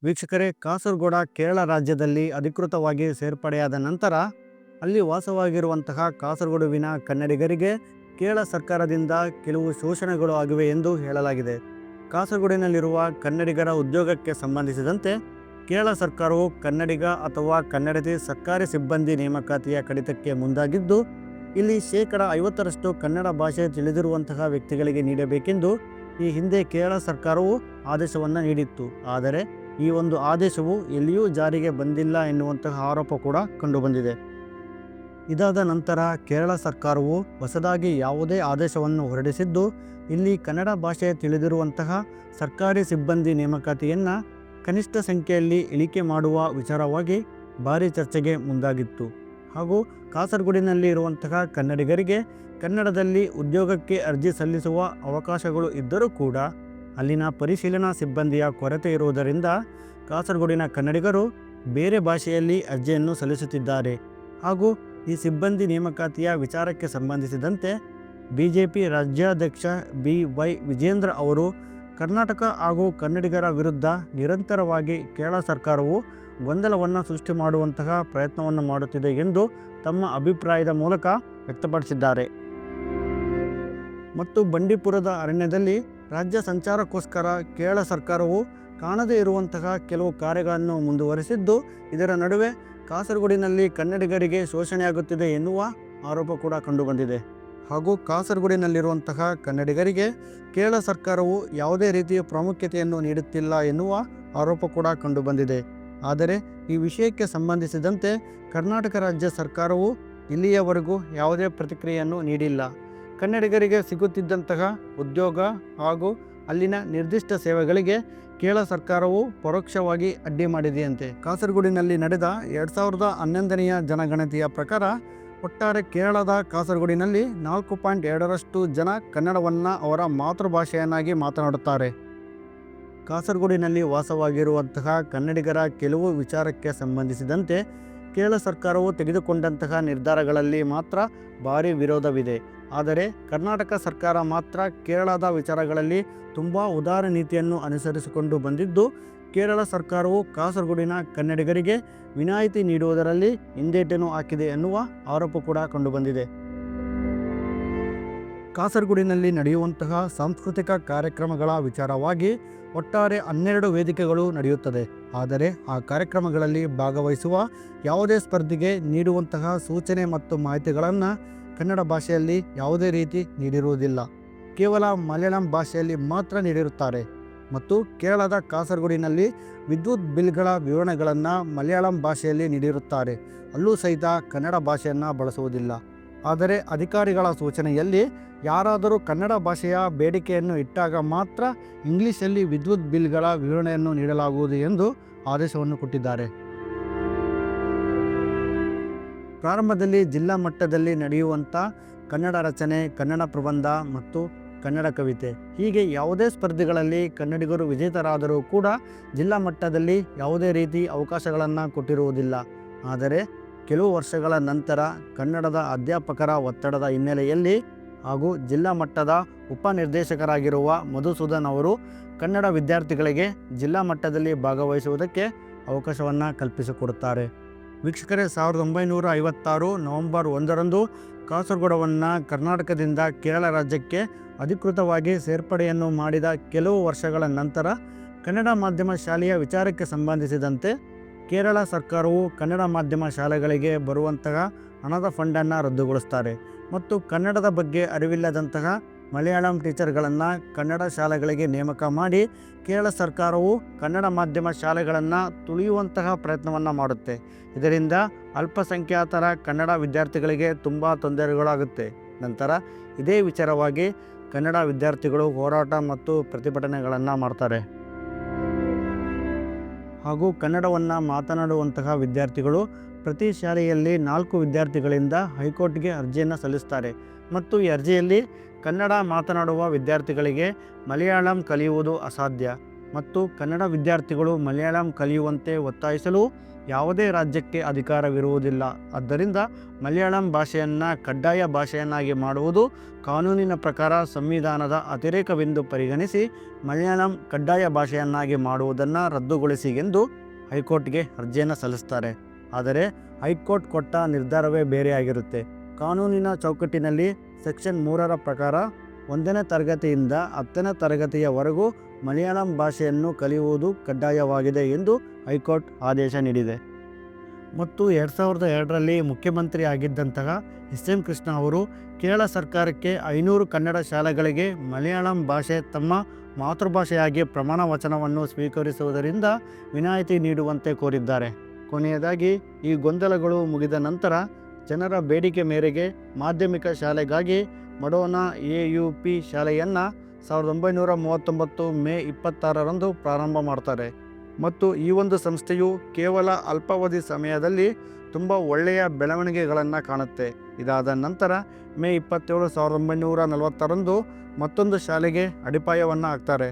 ವೀಕ್ಷಕರೇ, ಕಾಸರಗೋಡ ಕೇರಳ ರಾಜ್ಯದಲ್ಲಿ ಅಧಿಕೃತವಾಗಿ ಸೇರ್ಪಡೆಯಾದ ನಂತರ ಅಲ್ಲಿ ವಾಸವಾಗಿರುವಂತಹ ಕಾಸರಗೋಡುವಿನ ಕನ್ನಡಿಗರಿಗೆ ಕೇರಳ ಸರ್ಕಾರದಿಂದ ಕೆಲವು ಶೋಷಣೆಗಳು ಆಗಿವೆ ಎಂದು ಹೇಳಲಾಗಿದೆ. ಕಾಸರಗೋಡಿನಲ್ಲಿರುವ ಕನ್ನಡಿಗರ ಉದ್ಯೋಗಕ್ಕೆ ಸಂಬಂಧಿಸಿದಂತೆ ಕೇರಳ ಸರ್ಕಾರವು ಕನ್ನಡಿಗ ಅಥವಾ ಕನ್ನಡತಿ ಸರ್ಕಾರಿ ಸಿಬ್ಬಂದಿ ನೇಮಕಾತಿಯ ಕಡಿತಕ್ಕೆ ಮುಂದಾಗಿದ್ದು, ಇಲ್ಲಿ 50% ಕನ್ನಡ ಭಾಷೆ ತಿಳಿದಿರುವಂತಹ ವ್ಯಕ್ತಿಗಳಿಗೆ ನೀಡಬೇಕೆಂದು ಈ ಹಿಂದೆ ಕೇರಳ ಸರ್ಕಾರವು ಆದೇಶವನ್ನು ನೀಡಿತ್ತು. ಆದರೆ ಈ ಒಂದು ಆದೇಶವು ಎಲ್ಲಿಯೂ ಜಾರಿಗೆ ಬಂದಿಲ್ಲ ಎನ್ನುವಂತಹ ಆರೋಪ ಕೂಡ ಕಂಡುಬಂದಿದೆ. ಇದಾದ ನಂತರ ಕೇರಳ ಸರ್ಕಾರವು ಹೊಸದಾಗಿ ಯಾವುದೇ ಆದೇಶವನ್ನು ಹೊರಡಿಸಿದ್ದು, ಇಲ್ಲಿ ಕನ್ನಡ ಭಾಷೆ ತಿಳಿದಿರುವಂತಹ ಸರ್ಕಾರಿ ಸಿಬ್ಬಂದಿ ನೇಮಕಾತಿಯನ್ನು ಕನಿಷ್ಠ ಸಂಖ್ಯೆಯಲ್ಲಿ ಇಳಿಕೆ ಮಾಡುವ ವಿಚಾರವಾಗಿ ಭಾರೀ ಚರ್ಚೆಗೆ ಮುಂದಾಗಿತ್ತು. ಹಾಗೂ ಕಾಸರಗೋಡಿನಲ್ಲಿ ಇರುವಂತಹ ಕನ್ನಡಿಗರಿಗೆ ಕನ್ನಡದಲ್ಲಿ ಉದ್ಯೋಗಕ್ಕೆ ಅರ್ಜಿ ಸಲ್ಲಿಸುವ ಅವಕಾಶಗಳು ಇದ್ದರೂ ಕೂಡ ಅಲ್ಲಿನ ಪರಿಶೀಲನಾ ಸಿಬ್ಬಂದಿಯ ಕೊರತೆ ಇರುವುದರಿಂದ ಕಾಸರಗೋಡಿನ ಕನ್ನಡಿಗರು ಬೇರೆ ಭಾಷೆಯಲ್ಲಿ ಅರ್ಜಿಯನ್ನು ಸಲ್ಲಿಸುತ್ತಿದ್ದಾರೆ. ಹಾಗೂ ಈ ಸಿಬ್ಬಂದಿ ನೇಮಕಾತಿಯ ವಿಚಾರಕ್ಕೆ ಸಂಬಂಧಿಸಿದಂತೆ ಬಿಜೆಪಿ ರಾಜ್ಯಾಧ್ಯಕ್ಷ BY ವಿಜೇಂದ್ರ ಅವರು ಕರ್ನಾಟಕ ಹಾಗೂ ಕನ್ನಡಿಗರ ವಿರುದ್ಧ ನಿರಂತರವಾಗಿ ಕೇರಳ ಸರ್ಕಾರವು ಗೊಂದಲವನ್ನು ಸೃಷ್ಟಿ ಮಾಡುವಂತಹ ಪ್ರಯತ್ನವನ್ನು ಮಾಡುತ್ತಿದೆ ಎಂದು ತಮ್ಮ ಅಭಿಪ್ರಾಯದ ಮೂಲಕ ವ್ಯಕ್ತಪಡಿಸಿದ್ದಾರೆ. ಮತ್ತು ಬಂಡೀಪುರದ ಅರಣ್ಯದಲ್ಲಿ ರಾಜ್ಯ ಸಂಚಾರಕ್ಕೋಸ್ಕರ ಕೇರಳ ಸರ್ಕಾರವು ಕಾಣದೇ ಇರುವಂತಹ ಕೆಲವು ಕಾರ್ಯಗಳನ್ನು ಮುಂದುವರೆಸಿದ್ದು, ಇದರ ನಡುವೆ ಕಾಸರಗೋಡಿನಲ್ಲಿ ಕನ್ನಡಿಗರಿಗೆ ಶೋಷಣೆಯಾಗುತ್ತಿದೆ ಎನ್ನುವ ಆರೋಪ ಕೂಡ ಕಂಡುಬಂದಿದೆ. ಹಾಗೂ ಕಾಸರಗೋಡಿನಲ್ಲಿರುವಂತಹ ಕನ್ನಡಿಗರಿಗೆ ಕೇರಳ ಸರ್ಕಾರವು ಯಾವುದೇ ರೀತಿಯ ಪ್ರಾಮುಖ್ಯತೆಯನ್ನು ನೀಡುತ್ತಿಲ್ಲ ಎನ್ನುವ ಆರೋಪ ಕೂಡ ಕಂಡುಬಂದಿದೆ. ಆದರೆ ಈ ವಿಷಯಕ್ಕೆ ಸಂಬಂಧಿಸಿದಂತೆ ಕರ್ನಾಟಕ ರಾಜ್ಯ ಸರ್ಕಾರವು ಇಲ್ಲಿಯವರೆಗೂ ಯಾವುದೇ ಪ್ರತಿಕ್ರಿಯೆಯನ್ನು ನೀಡಿಲ್ಲ. ಕನ್ನಡಿಗರಿಗೆ ಸಿಗುತ್ತಿದ್ದಂತಹ ಉದ್ಯೋಗ ಹಾಗೂ ಅಲ್ಲಿನ ನಿರ್ದಿಷ್ಟ ಸೇವೆಗಳಿಗೆ ಕೇರಳ ಸರ್ಕಾರವು ಪರೋಕ್ಷವಾಗಿ ಅಡ್ಡಿ ಮಾಡಿದೆಯಂತೆ. ಕಾಸರಗೋಡಿನಲ್ಲಿ ನಡೆದ 2011ನೆಯ ಜನಗಣತಿಯ ಪ್ರಕಾರ ಒಟ್ಟಾರೆ ಕೇರಳದ ಕಾಸರಗೋಡಿನಲ್ಲಿ 4.2% ಜನ ಕನ್ನಡವನ್ನು ಅವರ ಮಾತೃಭಾಷೆಯನ್ನಾಗಿ ಮಾತನಾಡುತ್ತಾರೆ. ಕಾಸರಗೋಡಿನಲ್ಲಿ ವಾಸವಾಗಿರುವಂತಹ ಕನ್ನಡಿಗರ ಕೆಲವು ವಿಚಾರಕ್ಕೆ ಸಂಬಂಧಿಸಿದಂತೆ ಕೇರಳ ಸರ್ಕಾರವು ತೆಗೆದುಕೊಂಡಂತಹ ನಿರ್ಧಾರಗಳಲ್ಲಿ ಮಾತ್ರ ಭಾರಿ ವಿರೋಧವಿದೆ. ಆದರೆ ಕರ್ನಾಟಕ ಸರ್ಕಾರ ಮಾತ್ರ ಕೇರಳದ ವಿಚಾರಗಳಲ್ಲಿ ತುಂಬ ಉದಾರ ನೀತಿಯನ್ನು ಅನುಸರಿಸಿಕೊಂಡು ಬಂದಿದ್ದು, ಕೇರಳ ಸರ್ಕಾರವು ಕಾಸರಗೋಡಿನ ಕನ್ನಡಿಗರಿಗೆ ವಿನಾಯಿತಿ ನೀಡುವುದರಲ್ಲಿ ಹಿಂದೇಟನ್ನು ಹಾಕಿದೆ ಎನ್ನುವ ಆರೋಪ ಕೂಡ ಕಂಡುಬಂದಿದೆ. ಕಾಸರಗೋಡಿನಲ್ಲಿ ನಡೆಯುವಂತಹ ಸಾಂಸ್ಕೃತಿಕ ಕಾರ್ಯಕ್ರಮಗಳ ವಿಚಾರವಾಗಿ ಒಟ್ಟಾರೆ 12 ವೇದಿಕೆಗಳು ನಡೆಯುತ್ತದೆ. ಆದರೆ ಆ ಕಾರ್ಯಕ್ರಮಗಳಲ್ಲಿ ಭಾಗವಹಿಸುವ ಯಾವುದೇ ಸ್ಪರ್ಧಿಗೆ ನೀಡುವಂತಹ ಸೂಚನೆ ಮತ್ತು ಮಾಹಿತಿಗಳನ್ನು ಕನ್ನಡ ಭಾಷೆಯಲ್ಲಿ ಯಾವುದೇ ರೀತಿ ನೀಡಿರುವುದಿಲ್ಲ. ಕೇವಲ ಮಲಯಾಳಂ ಭಾಷೆಯಲ್ಲಿ ಮಾತ್ರ ನೀಡಿರುತ್ತಾರೆ. ಮತ್ತು ಕೇರಳದ ಕಾಸರಗೋಡಿನಲ್ಲಿ ವಿದ್ಯುತ್ ಬಿಲ್ಗಳ ವಿವರಣೆಗಳನ್ನು ಮಲಯಾಳಂ ಭಾಷೆಯಲ್ಲಿ ನೀಡಿರುತ್ತಾರೆ. ಅಲ್ಲೂ ಸಹಿತ ಕನ್ನಡ ಭಾಷೆಯನ್ನು ಬಳಸುವುದಿಲ್ಲ. ಆದರೆ ಅಧಿಕಾರಿಗಳ ಸೂಚನೆಯಲ್ಲಿ ಯಾರಾದರೂ ಕನ್ನಡ ಭಾಷೆಯ ಬೇಡಿಕೆಯನ್ನು ಇಟ್ಟಾಗ ಮಾತ್ರ ಇಂಗ್ಲಿಷಲ್ಲಿ ವಿದ್ಯುತ್ ಬಿಲ್ಗಳ ವಿವರಣೆಯನ್ನು ನೀಡಲಾಗುವುದು ಎಂದು ಆದೇಶವನ್ನು ಕೊಟ್ಟಿದ್ದಾರೆ. ಪ್ರಾರಂಭದಲ್ಲಿ ಜಿಲ್ಲಾ ಮಟ್ಟದಲ್ಲಿ ನಡೆಯುವಂಥ ಕನ್ನಡ ರಚನೆ, ಕನ್ನಡ ಪ್ರಬಂಧ ಮತ್ತು ಕನ್ನಡ ಕವಿತೆ ಹೀಗೆ ಯಾವುದೇ ಸ್ಪರ್ಧೆಗಳಲ್ಲಿ ಕನ್ನಡಿಗರು ವಿಜೇತರಾದರೂ ಕೂಡ ಜಿಲ್ಲಾ ಮಟ್ಟದಲ್ಲಿ ಯಾವುದೇ ರೀತಿ ಅವಕಾಶಗಳನ್ನು ಕೊಟ್ಟಿರುವುದಿಲ್ಲ. ಆದರೆ ಕೆಲವು ವರ್ಷಗಳ ನಂತರ ಕನ್ನಡದ ಅಧ್ಯಾಪಕರ ಒತ್ತಡದ ಹಿನ್ನೆಲೆಯಲ್ಲಿ ಹಾಗೂ ಜಿಲ್ಲಾ ಮಟ್ಟದ ಉಪನಿರ್ದೇಶಕರಾಗಿರುವ ಮಧುಸೂದನ್ ಅವರು ಕನ್ನಡ ವಿದ್ಯಾರ್ಥಿಗಳಿಗೆ ಜಿಲ್ಲಾ ಮಟ್ಟದಲ್ಲಿ ಭಾಗವಹಿಸುವುದಕ್ಕೆ ಅವಕಾಶವನ್ನು ಕಲ್ಪಿಸಿಕೊಡುತ್ತಾರೆ. ವೀಕ್ಷಕರೇ, 1956 ನವೆಂಬರ್ 1ರಂದು ಕಾಸರಗೋಡವನ್ನು ಕರ್ನಾಟಕದಿಂದ ಕೇರಳ ರಾಜ್ಯಕ್ಕೆ ಅಧಿಕೃತವಾಗಿ ಸೇರ್ಪಡೆಯನ್ನು ಮಾಡಿದ ಕೆಲವು ವರ್ಷಗಳ ನಂತರ ಕನ್ನಡ ಮಾಧ್ಯಮ ಶಾಲೆಯ ವಿಚಾರಕ್ಕೆ ಸಂಬಂಧಿಸಿದಂತೆ ಕೇರಳ ಸರ್ಕಾರವು ಕನ್ನಡ ಮಾಧ್ಯಮ ಶಾಲೆಗಳಿಗೆ ಬರುವಂತಹ ಹಣದ ಫಂಡನ್ನು ರದ್ದುಗೊಳಿಸ್ತಾರೆ. ಮತ್ತು ಕನ್ನಡದ ಬಗ್ಗೆ ಅರಿವಿಲ್ಲದಂತಹ ಮಲಯಾಳಂ ಟೀಚರ್ಗಳನ್ನು ಕನ್ನಡ ಶಾಲೆಗಳಿಗೆ ನೇಮಕ ಮಾಡಿ ಕೇರಳ ಸರ್ಕಾರವು ಕನ್ನಡ ಮಾಧ್ಯಮ ಶಾಲೆಗಳನ್ನು ತುಳಿಯುವಂತಹ ಪ್ರಯತ್ನವನ್ನು ಮಾಡುತ್ತೆ. ಇದರಿಂದ ಅಲ್ಪಸಂಖ್ಯಾತರ ಕನ್ನಡ ವಿದ್ಯಾರ್ಥಿಗಳಿಗೆ ತುಂಬ ತೊಂದರೆಗಳಾಗುತ್ತೆ. ನಂತರ ಇದೇ ವಿಚಾರವಾಗಿ ಕನ್ನಡ ವಿದ್ಯಾರ್ಥಿಗಳು ಹೋರಾಟ ಮತ್ತು ಪ್ರತಿಭಟನೆಗಳನ್ನು ಮಾಡ್ತಾರೆ. ಹಾಗೂ ಕನ್ನಡವನ್ನು ಮಾತನಾಡುವಂತಹ ವಿದ್ಯಾರ್ಥಿಗಳು ಪ್ರತಿ ಶಾಲೆಯಲ್ಲಿ 4 ವಿದ್ಯಾರ್ಥಿಗಳಿಂದ ಹೈಕೋರ್ಟ್ಗೆ ಅರ್ಜಿಯನ್ನು ಸಲ್ಲಿಸ್ತಾರೆ. ಮತ್ತು ಈ ಅರ್ಜಿಯಲ್ಲಿ ಕನ್ನಡ ಮಾತನಾಡುವ ವಿದ್ಯಾರ್ಥಿಗಳಿಗೆ ಮಲಯಾಳಂ ಕಲಿಯುವುದು ಅಸಾಧ್ಯ ಮತ್ತು ಕನ್ನಡ ವಿದ್ಯಾರ್ಥಿಗಳು ಮಲಯಾಳಂ ಕಲಿಯುವಂತೆ ಒತ್ತಾಯಿಸಲು ಯಾವುದೇ ರಾಜ್ಯಕ್ಕೆ ಅಧಿಕಾರವಿರುವುದಿಲ್ಲ. ಆದ್ದರಿಂದ ಮಲಯಾಳಂ ಭಾಷೆಯನ್ನು ಕಡ್ಡಾಯ ಭಾಷೆಯನ್ನಾಗಿ ಮಾಡುವುದು ಕಾನೂನಿನ ಪ್ರಕಾರ ಸಂವಿಧಾನದ ಅತಿರೇಕವೆಂದು ಪರಿಗಣಿಸಿ ಮಲಯಾಳಂ ಕಡ್ಡಾಯ ಭಾಷೆಯನ್ನಾಗಿ ಮಾಡುವುದನ್ನು ರದ್ದುಗೊಳಿಸಿ ಎಂದು ಹೈಕೋರ್ಟ್ಗೆ ಅರ್ಜಿಯನ್ನು ಸಲ್ಲಿಸ್ತಾರೆ. ಆದರೆ ಹೈಕೋರ್ಟ್ ಕೊಟ್ಟ ನಿರ್ಧಾರವೇ ಬೇರೆಯಾಗಿರುತ್ತೆ. ಕಾನೂನಿನ ಚೌಕಟ್ಟಿನಲ್ಲಿ ಸೆಕ್ಷನ್ 3ರ ಪ್ರಕಾರ 1ನೇ ತರಗತಿಯಿಂದ 10ನೇ ತರಗತಿಯವರೆಗೂ ಮಲಯಾಳಂ ಭಾಷೆಯನ್ನು ಕಲಿಯುವುದು ಕಡ್ಡಾಯವಾಗಿದೆ ಎಂದು ಹೈಕೋರ್ಟ್ ಆದೇಶ ನೀಡಿದೆ. ಮತ್ತು 2002ರಲ್ಲಿ ಮುಖ್ಯಮಂತ್ರಿ ಆಗಿದ್ದಂತಹ ಎಸ್.ಎಂ. ಕೃಷ್ಣ ಅವರು ಕೇರಳ ಸರ್ಕಾರಕ್ಕೆ 500 ಕನ್ನಡ ಶಾಲೆಗಳಿಗೆ ಮಲಯಾಳಂ ಭಾಷೆ ತಮ್ಮ ಮಾತೃಭಾಷೆಯಾಗಿ ಪ್ರಮಾಣ ವಚನವನ್ನು ಸ್ವೀಕರಿಸುವುದರಿಂದ ವಿನಾಯಿತಿ ನೀಡುವಂತೆ ಕೋರಿದ್ದಾರೆ. ಕೊನೆಯದಾಗಿ ಈ ಗೊಂದಲಗಳು ಮುಗಿದ ನಂತರ ಜನರ ಬೇಡಿಕೆ ಮೇರೆಗೆ ಮಾಧ್ಯಮಿಕ ಶಾಲೆಗಾಗಿ ಮಡೋನಾ AUP ಶಾಲೆಯನ್ನು 1939 ಮೇ 26ರಂದು ಪ್ರಾರಂಭ ಮಾಡ್ತಾರೆ. ಮತ್ತು ಈ ಒಂದು ಸಂಸ್ಥೆಯು ಕೇವಲ ಅಲ್ಪಾವಧಿ ಸಮಯದಲ್ಲಿ ತುಂಬ ಒಳ್ಳೆಯ ಬೆಳವಣಿಗೆಗಳನ್ನು ಕಾಣುತ್ತೆ. ಇದಾದ ನಂತರ ಮೇ 27, 1940ರಂದು ಮತ್ತೊಂದು ಶಾಲೆಗೆ ಅಡಿಪಾಯವನ್ನು ಹಾಕ್ತಾರೆ.